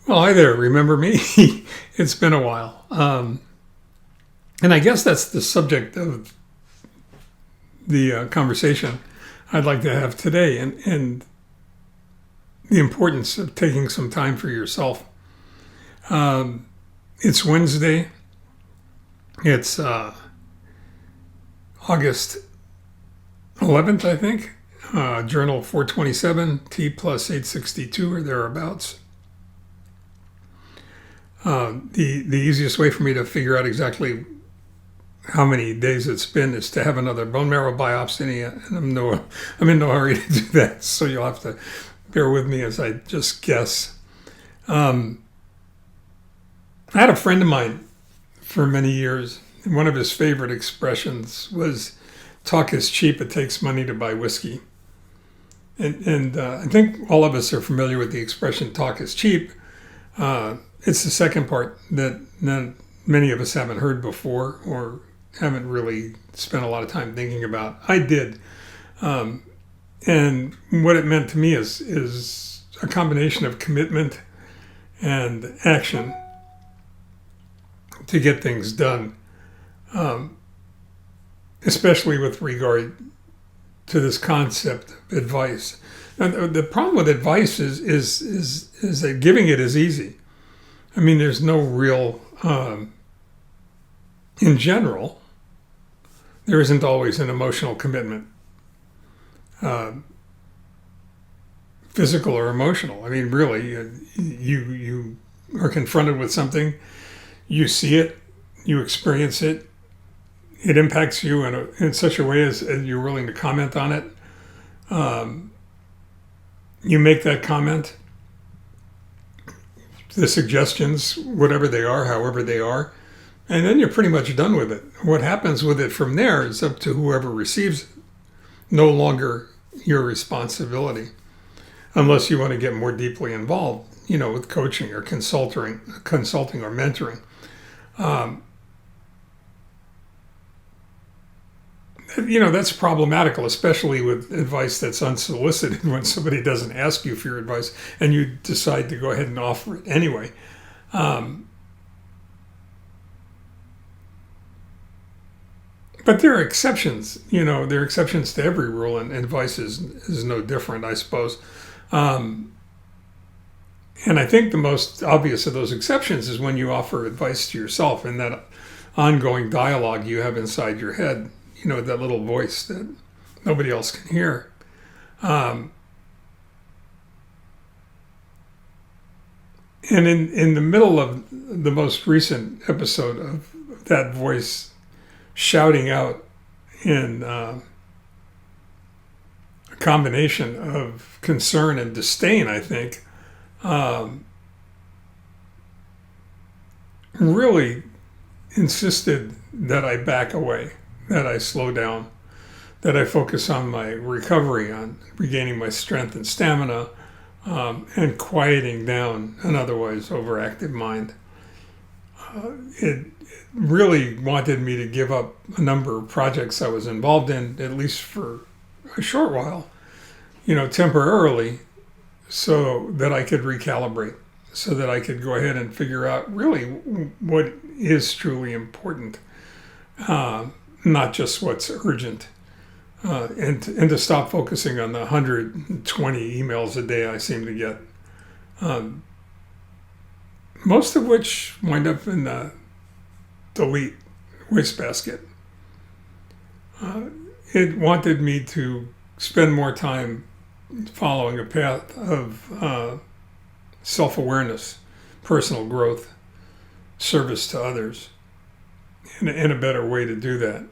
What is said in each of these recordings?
Well, hi there. Remember me? It's been a while. And I guess that's the subject of the conversation I'd like to have today, and the importance of taking some time for yourself. It's Wednesday. It's August 11th, I think. Journal 427, T+862 or thereabouts. The easiest way for me to figure out exactly how many days it's been is to have another bone marrow biopsy, and I'm in no hurry to do that, so you'll have to bear with me as I just guess. I had a friend of mine for many years, and one of his favorite expressions was, "Talk is cheap, it takes money to buy whiskey." And I think all of us are familiar with the expression, talk is cheap. It's the second part that many of us haven't heard before or haven't really spent a lot of time thinking about. I did. And what it meant to me is a combination of commitment and action to get things done, especially with regard to this concept of advice. Now, the problem with advice is that giving it is easy. I mean, there's no real, in general, there isn't always an emotional commitment, physical or emotional. I mean, really, you are confronted with something, you see it, you experience it, it impacts you in such a way as you're willing to comment on it. You make that comment. The suggestions, whatever they are, however they are, and then you're pretty much done with it. What happens with it from there is up to whoever receives it. No longer your responsibility, unless you want to get more deeply involved, with coaching or consulting or mentoring. That's problematical, especially with advice that's unsolicited, when somebody doesn't ask you for your advice and you decide to go ahead and offer it anyway. But there are exceptions. There are exceptions to every rule, and advice is no different, I suppose. And I think the most obvious of those exceptions is when you offer advice to yourself in that ongoing dialogue you have inside your head. That little voice that nobody else can hear. And in the middle of the most recent episode of that voice shouting out in a combination of concern and disdain, I think, really insisted that I back away, that I slow down, that I focus on my recovery, on regaining my strength and stamina, and quieting down an otherwise overactive mind. It really wanted me to give up a number of projects I was involved in, at least for a short while, temporarily, so that I could recalibrate, so that I could go ahead and figure out really what is truly important. Not just what's urgent, and to stop focusing on the 120 emails a day I seem to get, most of which wind up in the delete wastebasket. It wanted me to spend more time following a path of self-awareness, personal growth, service to others, in a better way to do that.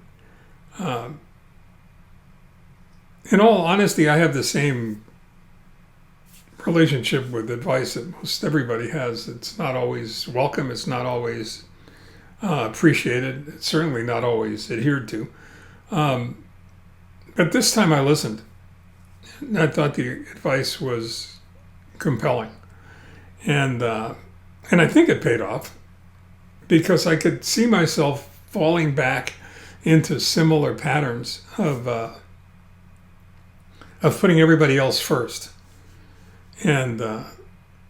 In all honesty, I have the same relationship with advice that most everybody has. It's not always welcome. It's not always appreciated. It's certainly not always adhered to. But this time I listened. I thought the advice was compelling. And I think it paid off, because I could see myself falling back into similar patterns of putting everybody else first, and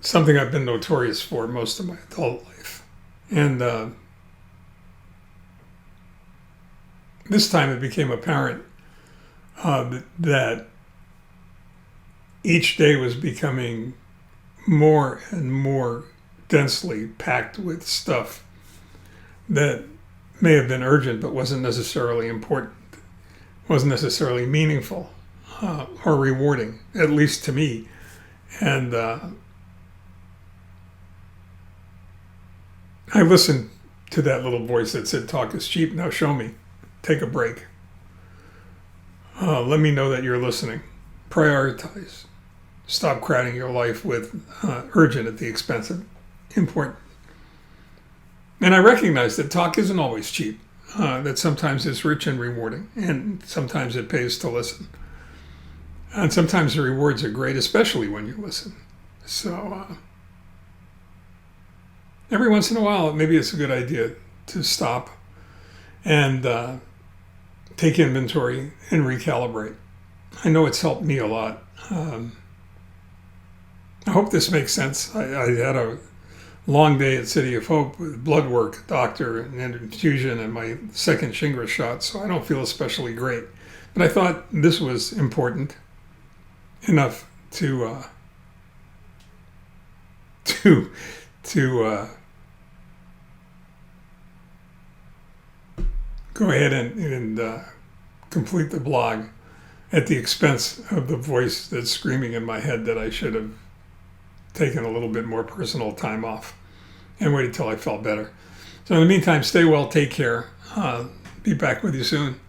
something I've been notorious for most of my adult life. And this time it became apparent that each day was becoming more and more densely packed with stuff that may have been urgent but wasn't necessarily important, wasn't necessarily meaningful or rewarding, at least to me. And I listened to that little voice that said, talk is cheap, now show me. Take a break. Let me know that you're listening. Prioritize. Stop crowding your life with urgent at the expense of important. And I recognize that talk isn't always cheap, that sometimes it's rich and rewarding, and sometimes it pays to listen. And sometimes the rewards are great, especially when you listen. So every once in a while, maybe it's a good idea to stop and take inventory and recalibrate. I know it's helped me a lot. I hope this makes sense. I had a long day at City of Hope with blood work, doctor, and infusion, and my second Shingrix shot, so I don't feel especially great. But I thought this was important enough to go ahead and complete the blog at the expense of the voice that's screaming in my head that I should have taken a little bit more personal time off and waited till I felt better. So in the meantime, stay well, take care. Be back with you soon.